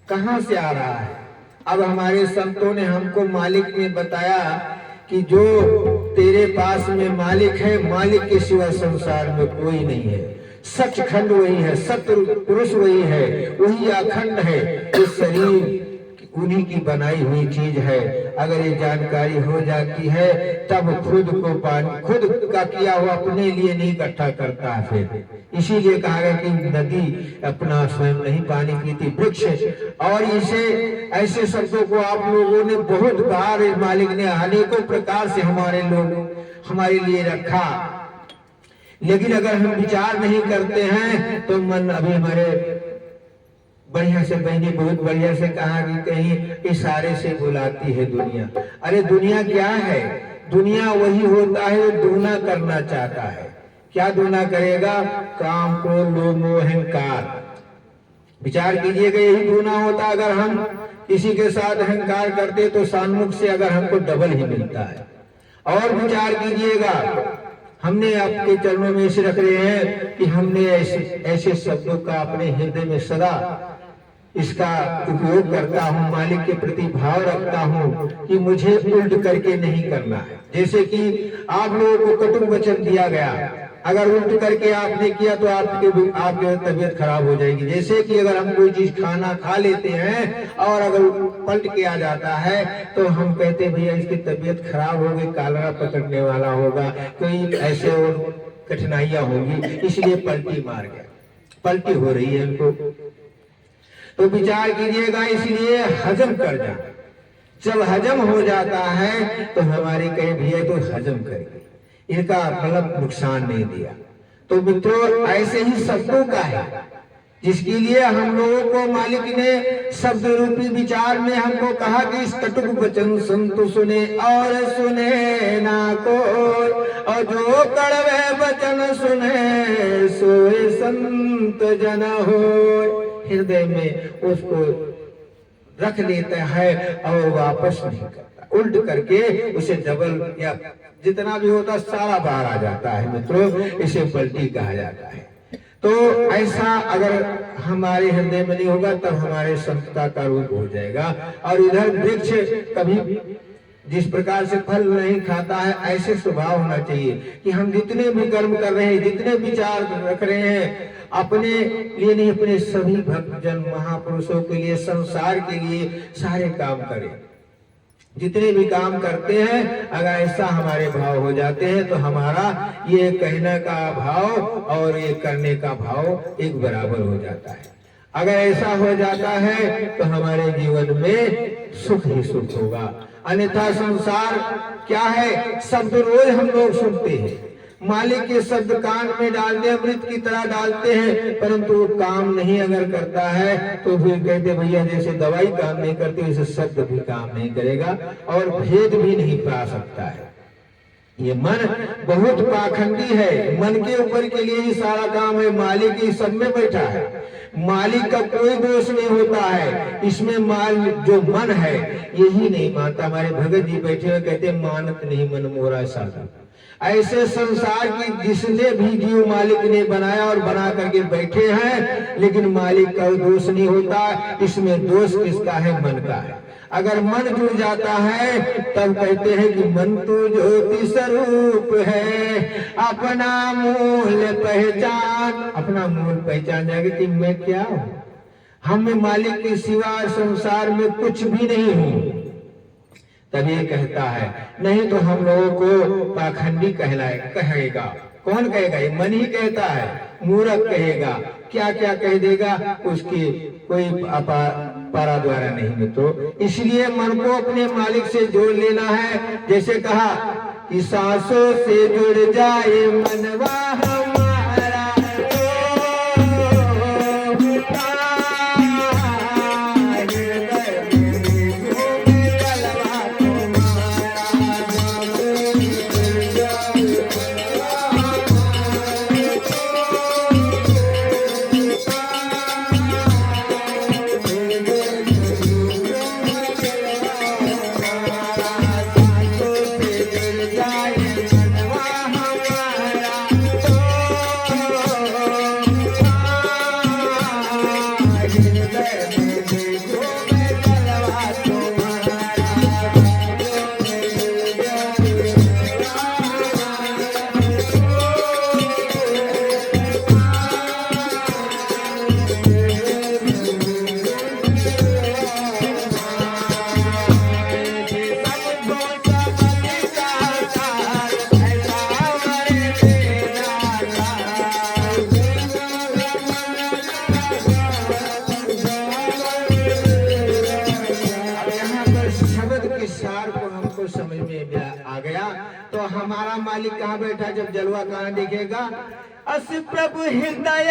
कहां से आ रहा है? अब हमारे संतों ने हमको मालिक ने बताया कि जो तेरे पास में मालिक है, मालिक के सिवा संसार में कोई नहीं है। सचखंड वही है, सत्य पुरुष वही है, वही अखंड है। इस शरीर उन्हीं की बनाई हुई चीज है। अगर ये जानकारी हो जाती है तब खुद को पानी, खुद का किया हुआ अपने लिए नहीं इकट्ठा करता है। फिर इसीलिए कहा गया कि नदी अपना स्वयं नहीं पानी पीती, वृक्ष। और इसे ऐसे शब्दों को आप लोगों ने बहुत बार मालिक ने अनेकों प्रकार से हमारे लिए रखा। लेकिन अगर हम विचार नहीं करते हैं तो मन अभी हमारे बढ़िया से बहनी बहुत बढ़िया से कहा कि कहीं इशारे से बुलाती है दुनिया। अरे दुनिया क्या है? दुनिया वही होता है दूना करना चाहता है। क्या दूना करेगा? काम, क्रोध, लोभ, मोह, अहंकार। विचार कीजिएगा, यही दूना होता। अगर हम किसी के साथ अहंकार करते तो सन्मुख से अगर हमको डबल ही मिलता है। और विचार कीजिएगा, हमने आपके चरणों में इसे रख रहे हैं कि हमने ऐसे शब्दों का अपने हृदय में सदा इसका उपयोग करता हूँ, मालिक के प्रति भाव रखता हूँ कि मुझे उल्ट करके नहीं करना है। जैसे कि आप लोगों को कटु वचन दिया गया, अगर उल्ट करके आपने किया तो आपकी तबीयत खराब हो जाएगी। जैसे कि अगर हम कोई चीज खाना खा लेते हैं और अगर पलट के आ जाता है तो हम कहते हैं भैया इसकी तबीयत खराब हो गई, कालरा पकड़ने वाला होगा, कोई ऐसे और कठिनाइयां होगी, इसलिए पलटी मार गया, पलटी हो रही है इनको। तो विचार कीजिएगा, इसलिए हजम कर जाना। जब हजम हो जाता है तो हमारे कहे भैया तो हजम करेंगे, इनका मतलब नुकसान नहीं दिया। तो मित्रों ऐसे ही शब्दों का है जिसके लिए हम लोगों को मालिक ने शब्द रूपी विचार में हमको कहा कि इस कटुक वचन संत सुने और सुने ना कोई, और जो कड़वे वचन सुने सोए संत जन हो। हृदय में उसको रख लेता है और वापस नहीं करता, उल्ट करके उसे डबल या जितना भी होता सारा बाहर आ जाता है। मित्रों इसे पलटी कहा जाता है। तो ऐसा अगर हमारे हृदय में नहीं होगा तब हमारे संतता का रूप हो जाएगा। और इधर वृक्ष कभी जिस प्रकार से फल नहीं खाता है, ऐसे स्वभाव होना चाहिए कि हम जितने भी कर्म कर रहे हैं, जितने विचार रख रहे हैं, अपने लिए नहीं अपने सभी भक्तजन महापुरुषों के लिए, संसार के लिए सारे काम करें। जितने भी काम करते हैं अगर ऐसा हमारे भाव हो जाते हैं तो हमारा ये कहने का भाव और ये करने का भाव एक बराबर हो जाता है। अगर ऐसा हो जाता है तो हमारे जीवन में सुख ही सुख होगा। अन्यथा संसार क्या है? शब्द रोज हम लोग सुनते हैं, मालिक के शब्द कान में डालते, अमृत की तरह डालते हैं, परंतु वो काम नहीं अगर करता है तो फिर कहते भैया जैसे दवाई काम नहीं करती वैसे शब्द भी काम नहीं करेगा और भेद भी नहीं पा सकता है। ये मन बहुत पाखंडी है, मन के ऊपर के लिए ही सारा काम है। मालिक ही सब में बैठा है, मालिक का कोई दोष नहीं होता है इसमें। जो मन है यही नहीं मानता। हमारे भगत जी बैठे हुए कहते मानत नहीं मन मोरा साधु। ऐसे संसार की जिसने भी जीव मालिक ने बनाया और बना करके बैठे हैं, लेकिन मालिक का दोष नहीं होता। इसमें दोष किसका है? मन का है। अगर मन जुड़ जाता है तब कहते हैं कि मन तो ज्योति स्वरूप है, अपना मूल पहचान। अपना मूल पहचान जाएगा कि मैं क्या हूँ, हम में मालिक के सिवा संसार में कुछ भी नहीं हूँ। तभी कहता है, नहीं तो हम लोगों को पाखंडी कहेगा। कौन कहेगा? ये मन ही कहता है। मूर्ख कहेगा, क्या क्या कह देगा उसकी कोई पारा द्वारा नहीं है। तो इसलिए मन को अपने मालिक से जोड़ लेना है। जैसे कहा कि सांसों से जुड़ जाए मनवा हमारा, समझ में आ गया। तो हमारा मालिक कहाँ बैठा, जब जलवा कहाँ दिखेगा। अस प्रभु हृदय